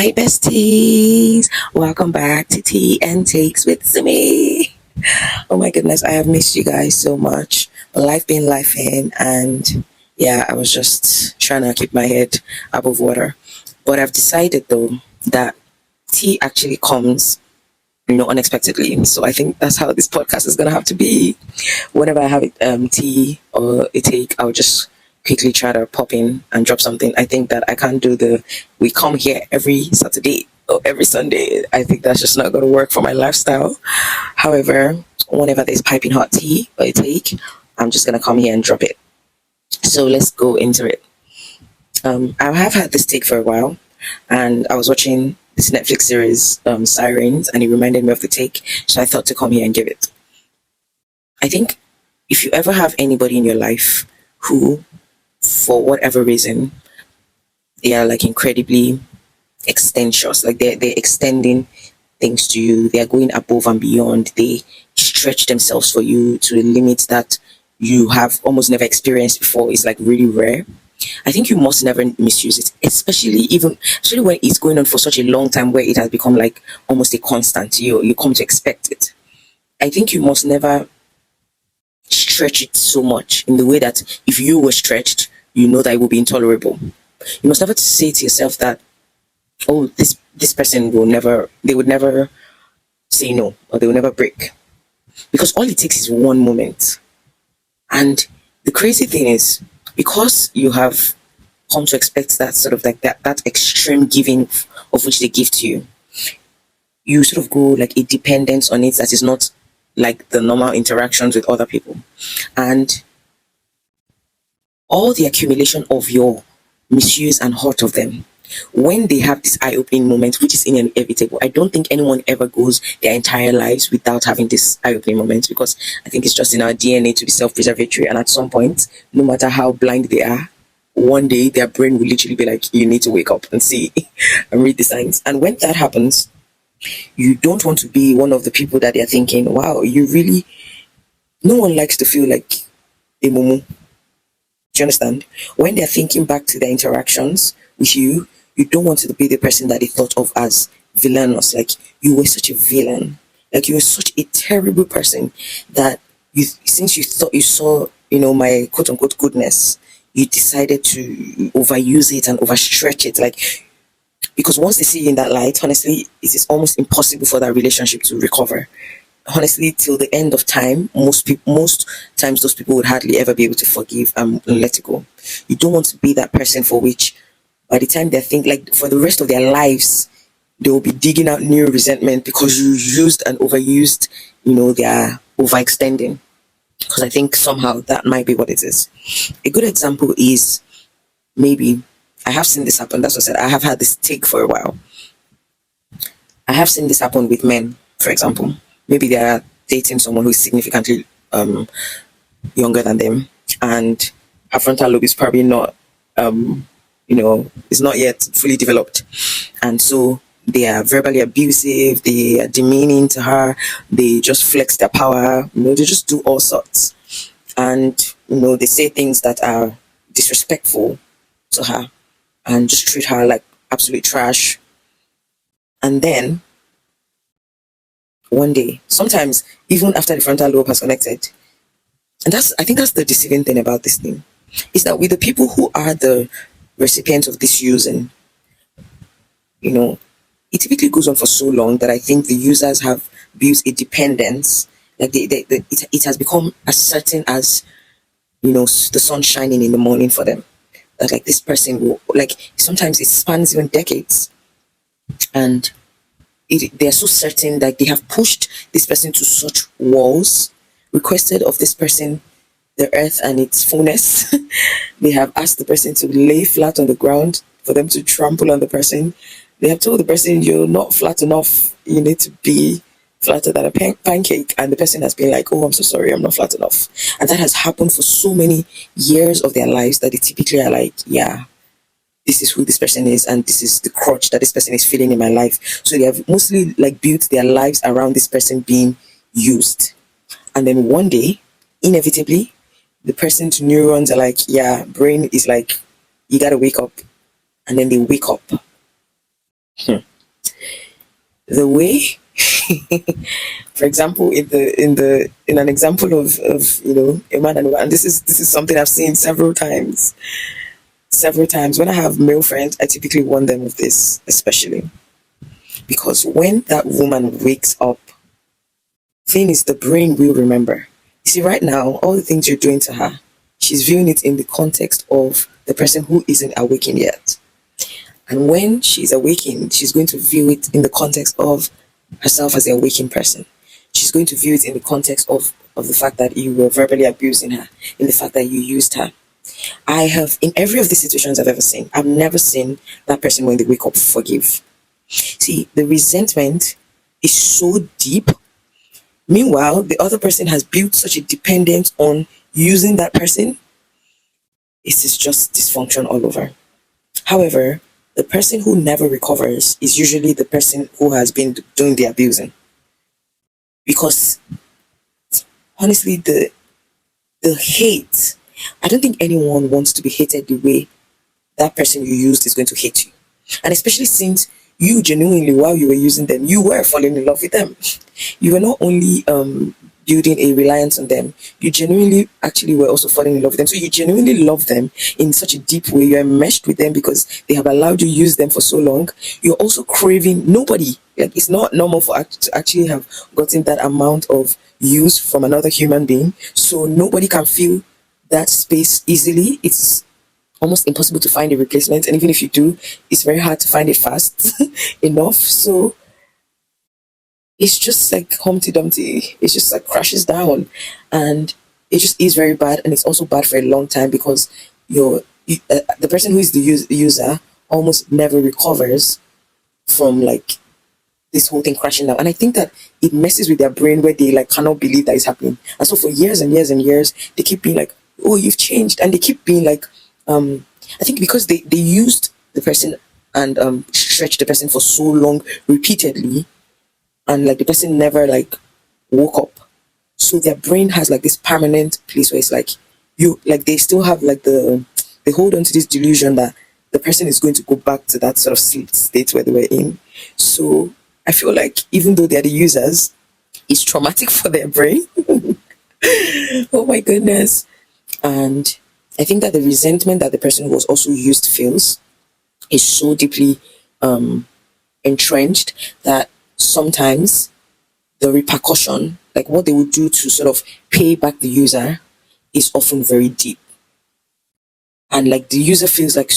Hi, besties. Welcome back to Tea and Takes with Simi. Oh my goodness, I have missed you guys so much. Life been life in, and yeah, I was just trying to keep my head above water. But I've decided though that tea actually comes, unexpectedly. So I think that's how this podcast is gonna have to be. Whenever I have tea or a take, I'll just quickly try to pop in and drop something. I think that I can't do the we come here every Saturday or every Sunday. I think that's just not going to work for my lifestyle. However, whenever there's piping hot tea or a take, I'm just going to come here and drop it. So let's go into it. I have had this take for a while, and I was watching this Netflix series, Sirens, and it reminded me of the take. So I thought to come here and give it. I think if you ever have anybody in your life who, for whatever reason, they are like incredibly extensious, like they're extending things to you, they are going above and beyond, they stretch themselves for you to a limit that you have almost never experienced before. It's like really rare. I think you must never misuse it, especially when it's going on for such a long time where it has become like almost a constant. You come to expect it. I think you must never stretch it so much in the way that if you were stretched, you know that it will be intolerable. You must never say to yourself that, oh, this person they would never say no, or they will never break, because all it takes is one moment. And the crazy thing is, because you have come to expect that sort of like that extreme giving of which they give to you, you sort of go like a dependence on it that is not like the normal interactions with other people. And all the accumulation of your misuse and hurt of them, when they have this eye-opening moment, which is inevitable. I don't think anyone ever goes their entire lives without having this eye-opening moment, because I think it's just in our DNA to be self-preservatory. And at some point, no matter how blind they are, one day their brain will literally be like, you need to wake up and see and read the signs. And when that happens, you don't want to be one of the people that they're thinking, wow, you really, no one likes to feel like a mumu. Do you understand? When they're thinking back to their interactions with you, you don't want to be the person that they thought of as villainous. Like, you were such a villain. Like, you were such a terrible person that since you thought you saw, my quote unquote goodness, you decided to overuse it and overstretch it. Like, because once they see you in that light, honestly, it is almost impossible for that relationship to recover. Honestly, till the end of time, most times those people would hardly ever be able to forgive and let it go. You don't want to be that person for which by the time they think, like, for the rest of their lives, they will be digging out new resentment because you used and overused, they are overextending. Because I think somehow that might be what it is. A good example is, maybe I have seen this happen. That's what I said. I have had this take for a while. I have seen this happen with men, for example. Maybe they are dating someone who is significantly younger than them, and her frontal lobe is probably not, is not yet fully developed. And so they are verbally abusive, they are demeaning to her, they just flex their power, they just do all sorts. And, they say things that are disrespectful to her and just treat her like absolute trash. And then one day, sometimes even after the frontal lobe has connected, and I think that's the deceiving thing about this thing, is that with the people who are the recipients of this using, it typically goes on for so long that I think the users have built a dependence. Like it has become as certain as, the sun shining in the morning for them. That like this person will, like, sometimes it spans even decades, and they're so certain that they have pushed this person to such walls, requested of this person the earth and its fullness. They have asked the person to lay flat on the ground for them to trample on the person. They have told the person, you're not flat enough, you need to be flatter than a pancake. And the person has been like, oh, I'm so sorry, I'm not flat enough. And that has happened for so many years of their lives that they typically are like, yeah, this is who this person is, and this is the crutch that this person is feeling in my life. So they have mostly like built their lives around this person being used. And then one day, inevitably, the person's neurons are like, yeah, brain is like, you gotta wake up. And then they wake up The way, for example, in an example of a man and a woman, and this is something I've seen several times. When I have male friends, I typically warn them of this, especially because when that woman wakes up, thing is the brain will remember. You see, right now, all the things you're doing to her, she's viewing it in the context of the person who isn't awakened yet. And when she's awakened, she's going to view it in the context of herself as the awakened person. She's going to view it in the context of the fact that you were verbally abusing her, in the fact that you used her. I have, in every of the situations I've ever seen, I've never seen that person when they wake up forgive. See, the resentment is so deep. Meanwhile, the other person has built such a dependence on using that person. It is just dysfunction all over. However, the person who never recovers is usually the person who has been doing the abusing. Because honestly, the hate, I don't think anyone wants to be hated the way that person you used is going to hate you. And especially since you genuinely, while you were using them, you were falling in love with them. You were not only building a reliance on them, you genuinely actually were also falling in love with them. So you genuinely love them in such a deep way. You're enmeshed with them because they have allowed you to use them for so long. You're also craving nobody. Like, it's not normal for to actually have gotten that amount of use from another human being. So nobody can fill that space easily. It's almost impossible to find a replacement, and even if you do, it's very hard to find it fast enough. So it's just like Humpty Dumpty. It's just like crashes down, and it just is very bad. And it's also bad for a long time because the person who is the user almost never recovers from like this whole thing crashing down. And I think that it messes with their brain where they like cannot believe that it's happening. And so for years and years and years, they keep being like, "Oh, you've changed," and they keep being like, I think because they used the person and stretched the person for so long repeatedly, and like the person never like woke up, so their brain has like this permanent place where it's like you like they still have like they hold on to this delusion that the person is going to go back to that sort of sleep state where they were in. So I feel like even though they're the users, it's traumatic for their brain. Oh my goodness. And I think that the resentment that the person who was also used feels is so deeply entrenched that sometimes the repercussion, like what they would do to sort of pay back the user, is often very deep. And like the user feels like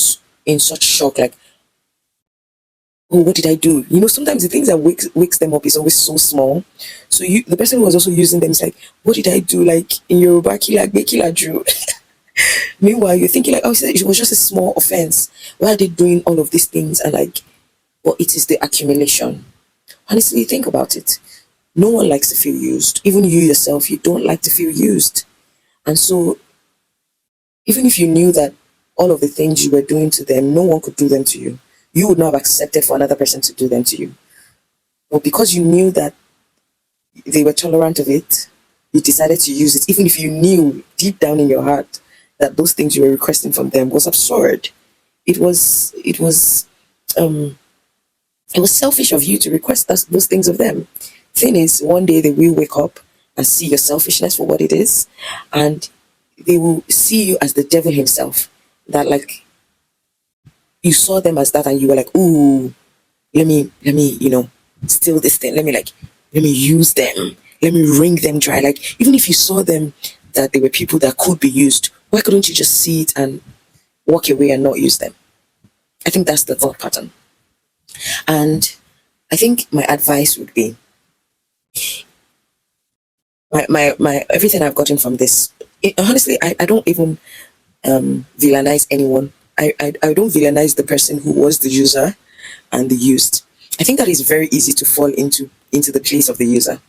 in such shock, like, "Oh, what did I do?" Sometimes the things that wakes them up is always so small. So the person who was also using them is like, "What did I do?" Like in Yoruba, kila drew. Meanwhile, you're thinking like, "Oh, it was just a small offense. Why are they doing all of these things?" And like, well, it is the accumulation. Honestly, think about it. No one likes to feel used. Even you yourself, you don't like to feel used. And so, even if you knew that all of the things you were doing to them, no one could do them to you, you would not have accepted for another person to do them to you. But because you knew that they were tolerant of it, you decided to use it, even if you knew deep down in your heart that those things you were requesting from them was absurd. Um it was selfish of you to request those things of them. Thing is, one day they will wake up and see your selfishness for what it is, and they will see you as the devil himself. That like you saw them as that, and you were like, "Ooh, let me, steal this thing. Let me use them. Let me wring them dry." Like even if you saw them that they were people that could be used, why couldn't you just see it and walk away and not use them? I think that's the thought pattern. And I think my advice would be my everything I've gotten from this. Honestly, I don't even villainize anyone. I don't villainize the person who was the user and the used. I think that is very easy to fall into the place of the user.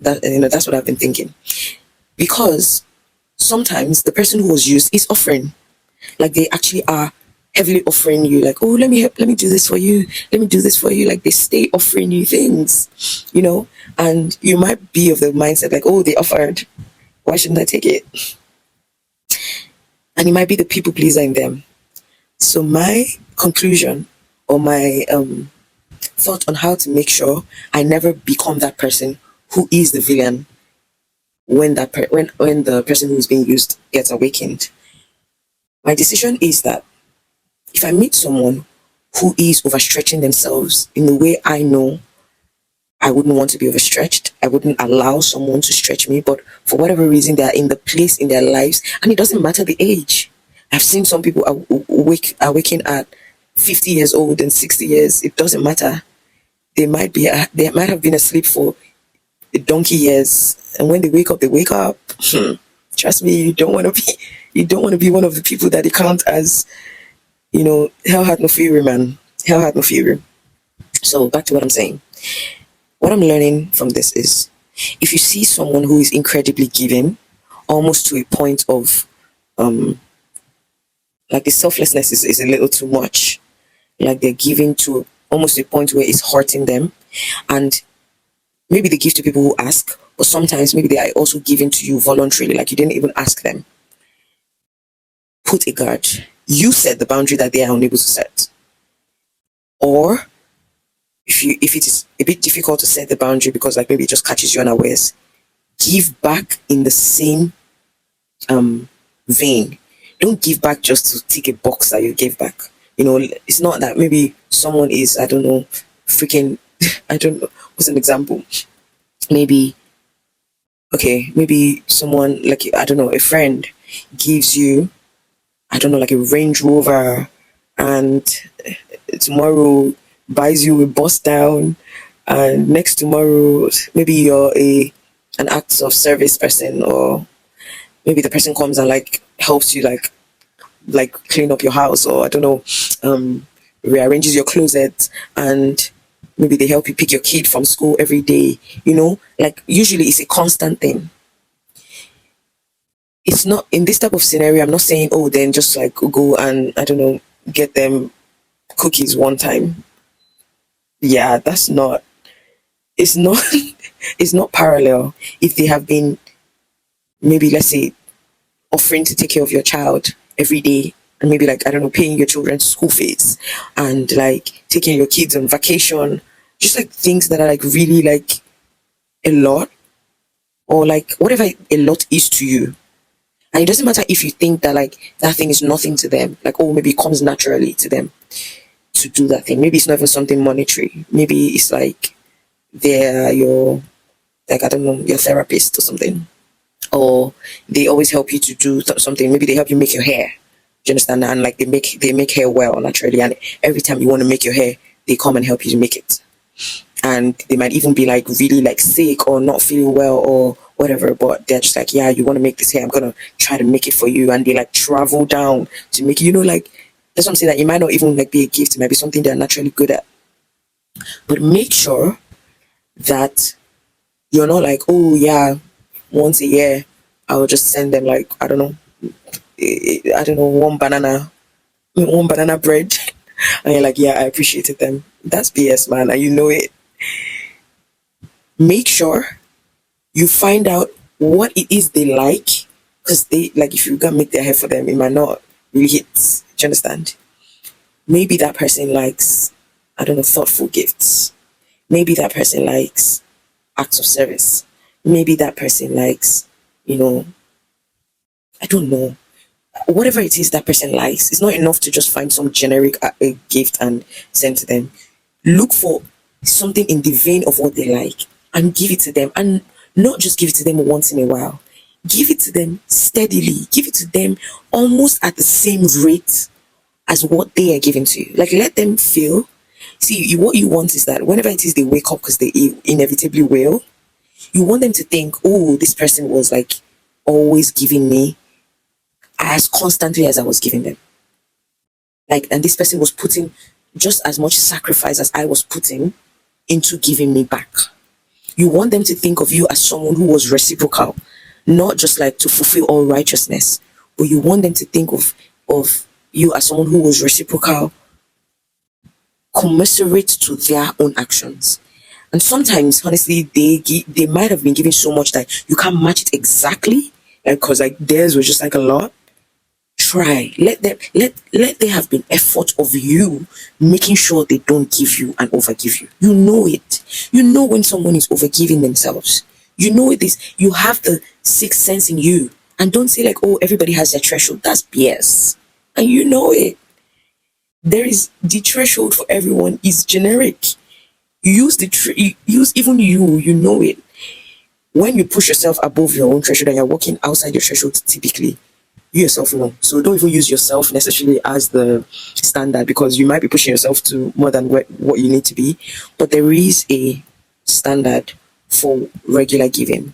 That's what I've been thinking. Because sometimes the person who was used is offering, like they actually are heavily offering you, like, "Oh, let me do this for you, let me do this for you." Like they stay offering you things. And you might be of the mindset like, "Oh, they offered, why shouldn't I take it?" And it might be the people pleaser in them. So my conclusion or my thought on how to make sure I never become that person who is the villain when when the person who is being used gets awakened. My decision is that if I meet someone who is overstretching themselves in the way I know I wouldn't want to be overstretched, I wouldn't allow someone to stretch me, but for whatever reason, they're in the place in their lives, and it doesn't matter the age. I've seen some people awaken at 50 years old and 60 years. It doesn't matter. They might have been asleep for donkey years, and when they wake up, they wake up. Trust me, you don't want to be one of the people that they count as, hell had no fury, man. Hell had no fury. So back to what I'm saying. What I'm learning from this is, if you see someone who is incredibly giving, almost to a point of like the selflessness is a little too much, like they're giving to almost a point where it's hurting them, and maybe they give to people who ask, but sometimes maybe they are also giving to you voluntarily, like you didn't even ask them. Put a guard. You set the boundary that they are unable to set. Or if it is a bit difficult to set the boundary because like maybe it just catches you unawares, give back in the same vein. Don't give back just to tick a box that you gave back. It's not that maybe someone is, I don't know, freaking, I don't know, what's an example? Maybe someone like, I don't know, a friend gives you, I don't know, like a Range Rover, and tomorrow buys you a bus down, and next tomorrow maybe you're an acts of service person, or maybe the person comes and like helps you like clean up your house, or I don't know, rearranges your closet, and maybe they help you pick your kid from school every day. Like usually it's a constant thing. It's not in this type of scenario. I'm not saying, oh, then just like go and I don't know, get them cookies one time. Yeah, it's not it's not parallel. If they have been, maybe let's say, offering to take care of your child every day, and maybe like, I don't know, paying your children's school fees, and like taking your kids on vacation, just like things that are like really like a lot, or like whatever a lot is to you. And it doesn't matter if you think that like that thing is nothing to them, like, oh, maybe it comes naturally to them to do that thing. Maybe it's not even something monetary. Maybe it's like they're your, like, I don't know, your therapist or something, or they always help you to do something. Maybe they help you make your hair. Do you understand? And like they make hair well naturally, and every time you want to make your hair, they come and help you to make it. And they might even be like really like sick or not feeling well or whatever, but they're just like, yeah, you want to make this hair, I'm gonna try to make it for you. And they like travel down to make it, like, that's what I'm saying, that it might not even like be a gift, it might be something they're naturally good at. But make sure that you're not like, oh yeah, once a year I'll just send them like, I don't know, one banana bread. And you're like, yeah, I appreciated them. That's BS, man, and you know it. Make sure you find out what it is they like, because they like, if you can make their hair for them, it might not really hit. Do you understand? Maybe that person likes, I don't know, thoughtful gifts. Maybe that person likes acts of service. Maybe that person likes, I don't know, whatever it is that person likes. It's not enough to just find some generic gift and send to them. Look for something in the vein of what they like and give it to them, and not just give it to them once in a while. Give it to them steadily. Give it to them almost at the same rate as what they are giving to you. Like, let them feel. See, what you want is that whenever it is they wake up, because they inevitably will, you want them to think, oh, this person was like always giving me as constantly as I was giving them. Like, and this person was putting just as much sacrifice as I was putting into giving me back. You want them to think of you as someone who was reciprocal, not just like to fulfill all righteousness, but you want them to think of you as someone who was reciprocal, commensurate to their own actions. And sometimes, honestly, they might have been giving so much that you can't match it exactly, because like theirs was just like a lot. try. Let there have been effort of you making sure they don't give you and overgive you. You know it. You know when someone is overgiving themselves. You know it is. You have the sixth sense in you. And don't say like, oh, everybody has their threshold. That's BS. And you know it. There is the threshold for everyone is generic. You use you use even you know it. When you push yourself above your own threshold and you're walking outside your threshold, typically you yourself know. So don't even use yourself necessarily as the standard, because you might be pushing yourself to more than what you need to be. But there is a standard for regular giving.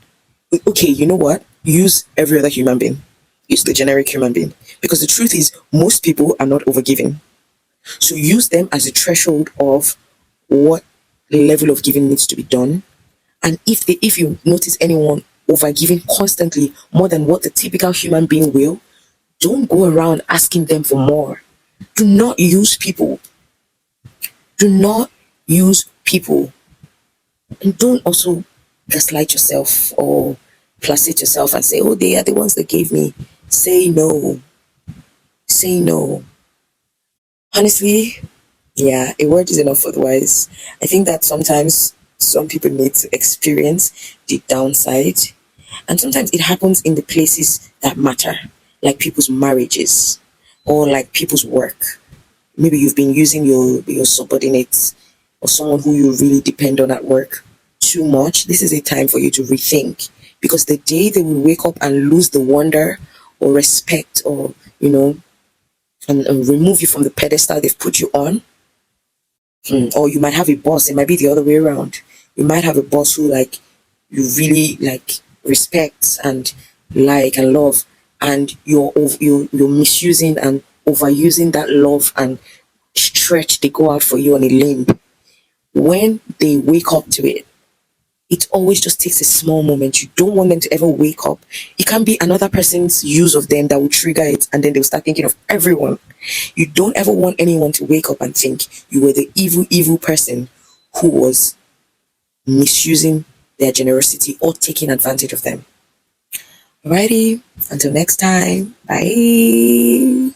Okay, you know what? Use every other human being. Use the generic human being. Because the truth is, most people are not overgiving. So use them as a threshold of what level of giving needs to be done. And if you notice anyone overgiving constantly more than what the typical human being will, don't go around asking them for more. Do not use people. Do not use people. And don't also gaslight yourself or placate yourself and say, oh, they are the ones that gave me. Say no. Say no. Honestly, yeah, a word is enough otherwise. I think that sometimes some people need to experience the downside, and sometimes it happens in the places that matter, like people's marriages or like people's work. Maybe you've been using your subordinates or someone who you really depend on at work too much. This is a time for you to rethink, because the day they will wake up and lose the wonder or respect, or and remove you from the pedestal they've put you on. Or you might have a boss, it might be the other way around. You might have a boss who like you really like respect and like and love, and you're misusing and overusing that love and stretch they go out for you on a limb. When they wake up to it, it always just takes a small moment. You don't want them to ever wake up. It can be another person's use of them that will trigger it, and then they'll start thinking of everyone. You don't ever want anyone to wake up and think you were the evil person who was misusing their generosity or taking advantage of them. Alrighty, until next time, bye.